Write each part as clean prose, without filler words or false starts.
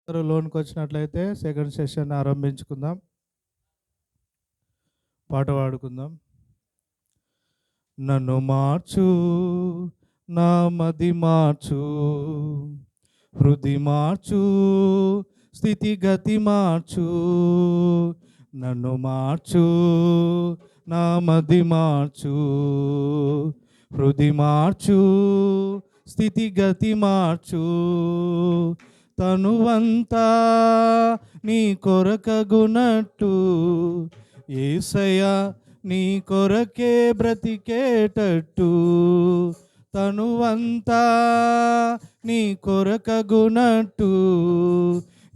లోనికి వచ్చినట్లయితే second session ఆరంభించుకుందాం. పాట పాడుకుందాం. నన్ను మార్చు, నా మది మార్చు, హృది మార్చు, స్థితిగతి మార్చు. నన్ను మార్చు, నా మది మార్చు, హృది మార్చు, స్థితిగతి మార్చు. తనువంతా నీ కొరకగునట్టు యేసయ్యా నీ కొరకే బ్రతికేటట్టు. తనువంతా నీ కొరకగునట్టు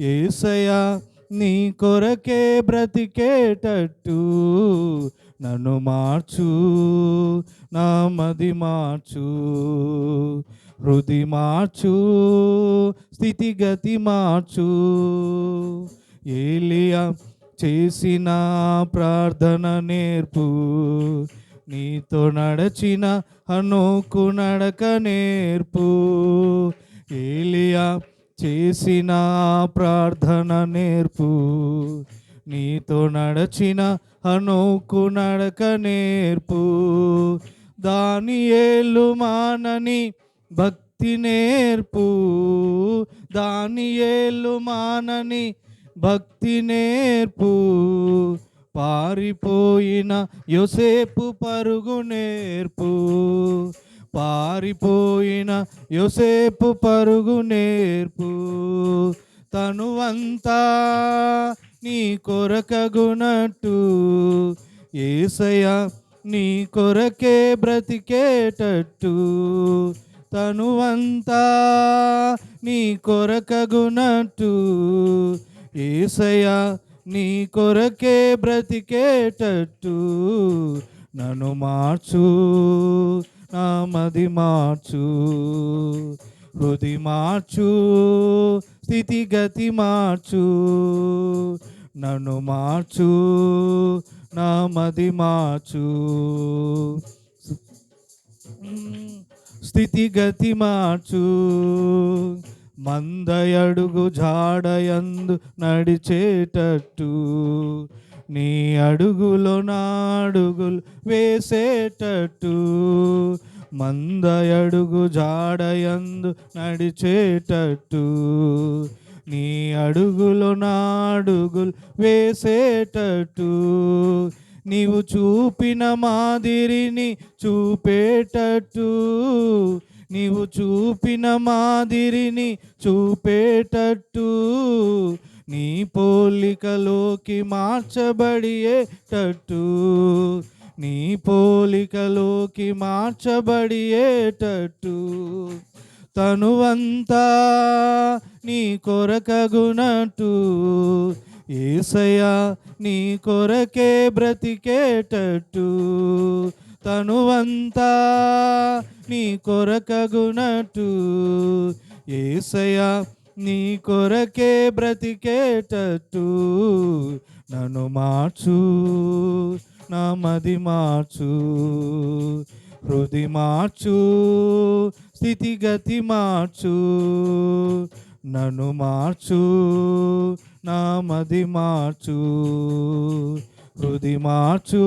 యేసయ్యా నీ కొరకే బ్రతికేటట్టు. నన్ను మార్చు, నా మది మార్చు, హృది మార్చు, స్థితిగతి మార్చు. ఏలియా చేసిన ప్రార్థన నేర్పు, నీతో నడచిన హనోకు నడక నేర్పు. ఏలియా చేసిన ప్రార్థన నేర్పు, నీతో నడచిన హనోకు నడక నేర్పు. దానియేలు మానని భక్తి నేర్పు, దానియేలు మానని భక్తి నేర్పు. పారిపోయిన యోసేపు పరుగు నేర్పు, పారిపోయిన యోసేపు పరుగు నేర్పు. తనువంతా నీ కొరకగునట్టు యేసయ్యా నీ కొరకే బ్రతికేటట్టు. తనువంతా నీ కొరకగునట్టు యేసయ్యా నీ కొరకే బ్రతికేటట్టు. నన్ను మార్చు, నా మది మార్చు, హృది మార్చు, స్థితిగతి మార్చు. నన్ను మార్చు, నా మది మార్చు, స్థితిగతి మార్చు. మందయడుగు జాడయందు నడిచేటట్టు, నీ అడుగులో నా అడుగులు వేసేటట్టు. మందయడుగు జాడయందు నడిచేటట్టు, నీ అడుగులో నా అడుగులు వేసేటట్టు. నీవు చూపిన మాదిరిని చూపేటట్టు, నీవు చూపిన మాదిరిని చూపేటట్టు. నీ పోలికలోకి మార్చబడియేటట్టు, నీ పోలికలోకి మార్చబడియేటట్టు. తనువంతా నీ కొరకగునట్టు యేసయ్యా నీ కొరకే బ్రతికేటట్టు. తనువంతా నీ కొరకగునట్టు యేసయ్యా నీ కొరకే బ్రతికేటట్టు. నన్ను మార్చు, నా మది మార్చు, హృది మార్చు, స్థితిగతి మార్చు. నన్ను మార్చు, నా మది మార్చు, హృది మార్చు,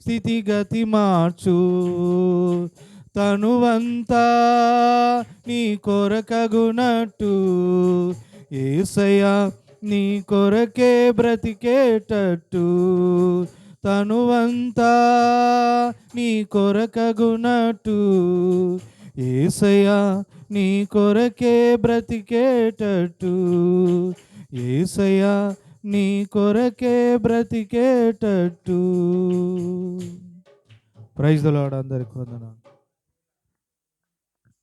స్థితిగతి మార్చు. తనువంతా నీ కొరకగునట్టు యేసయ్యా నీ కొరకే బ్రతికేటట్టు. తనువంతా నీ కొరకగునట్టు యేసయ్యా నీ కొరకే బ్రతికేటట్టు. యేసయ్యా నీ కొరకే బ్రతికేటట్టు. Praise the lord. అందరికీ వందనాలు.